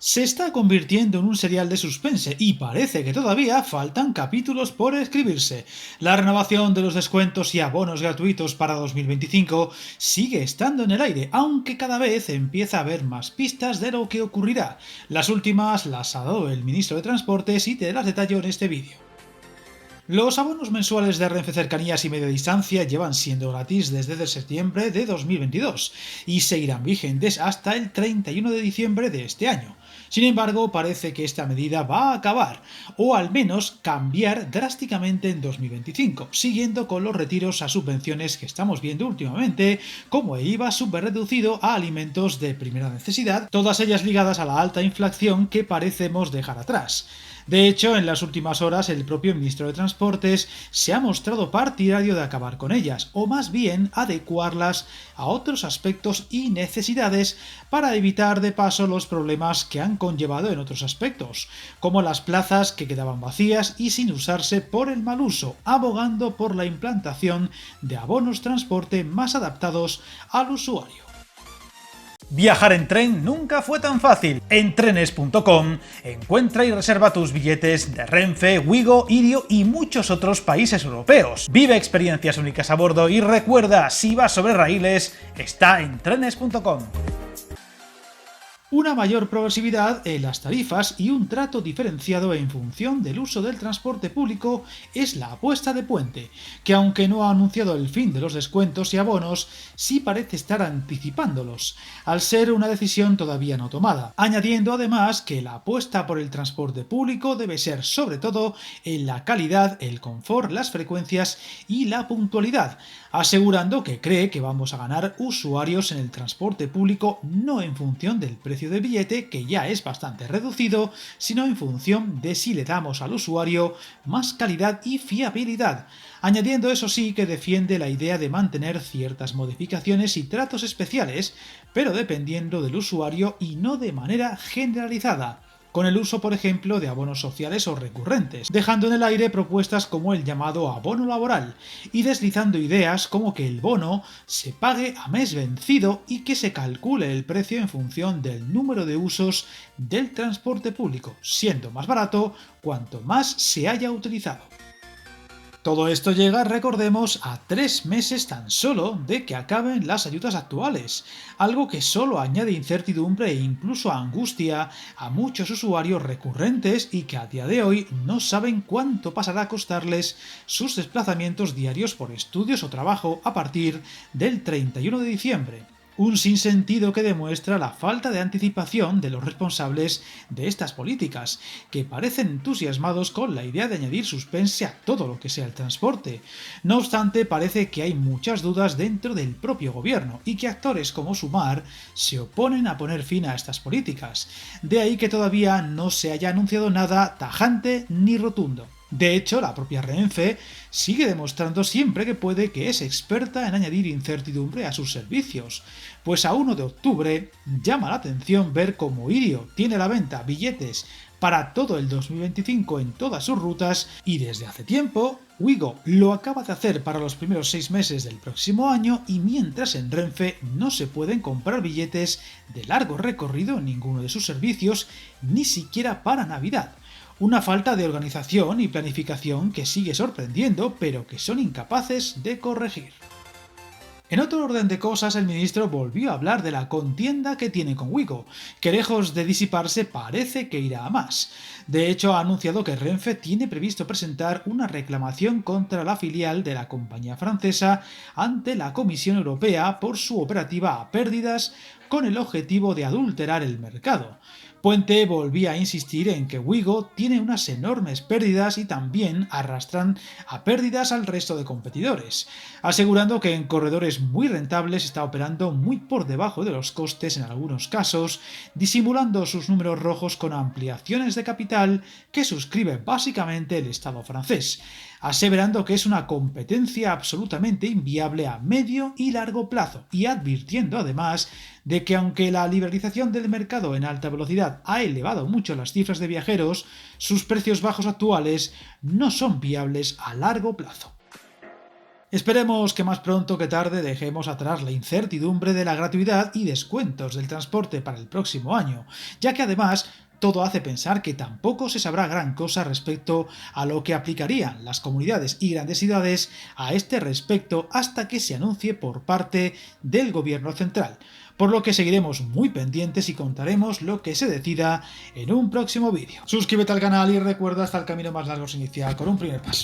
Se está convirtiendo en un serial de suspense y parece que todavía faltan capítulos por escribirse. La renovación de los descuentos y abonos gratuitos para 2025 sigue estando en el aire, aunque cada vez empieza a haber más pistas de lo que ocurrirá. Las últimas las ha dado el ministro de Transportes y te las detallo en este vídeo. Los abonos mensuales de Renfe Cercanías y Media Distancia llevan siendo gratis desde septiembre de 2022 y seguirán vigentes hasta el 31 de diciembre de este año. Sin embargo, parece que esta medida va a acabar, o al menos cambiar drásticamente en 2025, siguiendo con los retiros a subvenciones que estamos viendo últimamente, como el IVA subreducido a alimentos de primera necesidad, todas ellas ligadas a la alta inflación que parecemos dejar atrás. De hecho, en las últimas horas el propio ministro de Transportes se ha mostrado partidario de acabar con ellas, o más bien adecuarlas a otros aspectos y necesidades para evitar de paso los problemas que han conllevado en otros aspectos, como las plazas que quedaban vacías y sin usarse por el mal uso, abogando por la implantación de abonos transporte más adaptados al usuario. Viajar en tren nunca fue tan fácil. En trenes.com encuentra y reserva tus billetes de Renfe, Wigo, Irio y muchos otros países europeos. Vive experiencias únicas a bordo y recuerda, si vas sobre raíles, está en trenes.com. Una mayor progresividad en las tarifas y un trato diferenciado en función del uso del transporte público es la apuesta de Puente, que aunque no ha anunciado el fin de los descuentos y abonos, sí parece estar anticipándolos, al ser una decisión todavía no tomada, añadiendo además que la apuesta por el transporte público debe ser sobre todo en la calidad, el confort, las frecuencias y la puntualidad, asegurando que cree que vamos a ganar usuarios en el transporte público no en función del precio del billete, que ya es bastante reducido, sino en función de si le damos al usuario más calidad y fiabilidad, añadiendo eso sí que defiende la idea de mantener ciertas modificaciones y tratos especiales, pero dependiendo del usuario y no de manera generalizada, con el uso, por ejemplo, de abonos sociales o recurrentes, dejando en el aire propuestas como el llamado abono laboral y deslizando ideas como que el bono se pague a mes vencido y que se calcule el precio en función del número de usos del transporte público, siendo más barato cuanto más se haya utilizado. Todo esto llega, recordemos, a 3 meses tan solo de que acaben las ayudas actuales, algo que solo añade incertidumbre e incluso angustia a muchos usuarios recurrentes y que a día de hoy no saben cuánto pasará a costarles sus desplazamientos diarios por estudios o trabajo a partir del 31 de diciembre. Un sinsentido que demuestra la falta de anticipación de los responsables de estas políticas, que parecen entusiasmados con la idea de añadir suspense a todo lo que sea el transporte. No obstante, parece que hay muchas dudas dentro del propio gobierno y que actores como Sumar se oponen a poner fin a estas políticas. De ahí que todavía no se haya anunciado nada tajante ni rotundo. De hecho, la propia Renfe sigue demostrando siempre que puede que es experta en añadir incertidumbre a sus servicios, pues a 1 de octubre llama la atención ver cómo Irio tiene a la venta billetes para todo el 2025 en todas sus rutas y desde hace tiempo Wigo lo acaba de hacer para los primeros 6 meses del próximo año, y mientras en Renfe no se pueden comprar billetes de largo recorrido en ninguno de sus servicios, ni siquiera para Navidad. Una falta de organización y planificación que sigue sorprendiendo, pero que son incapaces de corregir. En otro orden de cosas, el ministro volvió a hablar de la contienda que tiene con Wigo, que lejos de disiparse parece que irá a más. De hecho, ha anunciado que Renfe tiene previsto presentar una reclamación contra la filial de la compañía francesa ante la Comisión Europea por su operativa a pérdidas, con el objetivo de adulterar el mercado. Puente volvía a insistir en que Wigo tiene unas enormes pérdidas y también arrastran a pérdidas al resto de competidores, asegurando que en corredores muy rentables está operando muy por debajo de los costes en algunos casos, disimulando sus números rojos con ampliaciones de capital que suscribe básicamente el Estado francés, aseverando que es una competencia absolutamente inviable a medio y largo plazo y advirtiendo además de que aunque la liberalización del mercado en alta velocidad ha elevado mucho las cifras de viajeros, sus precios bajos actuales no son viables a largo plazo. Esperemos que más pronto que tarde dejemos atrás la incertidumbre de la gratuidad y descuentos del transporte para el próximo año, ya que además todo hace pensar que tampoco se sabrá gran cosa respecto a lo que aplicarían las comunidades y grandes ciudades a este respecto hasta que se anuncie por parte del gobierno central, por lo que seguiremos muy pendientes y contaremos lo que se decida en un próximo vídeo. Suscríbete al canal y recuerda, hasta el camino más largo se inicia con un primer paso.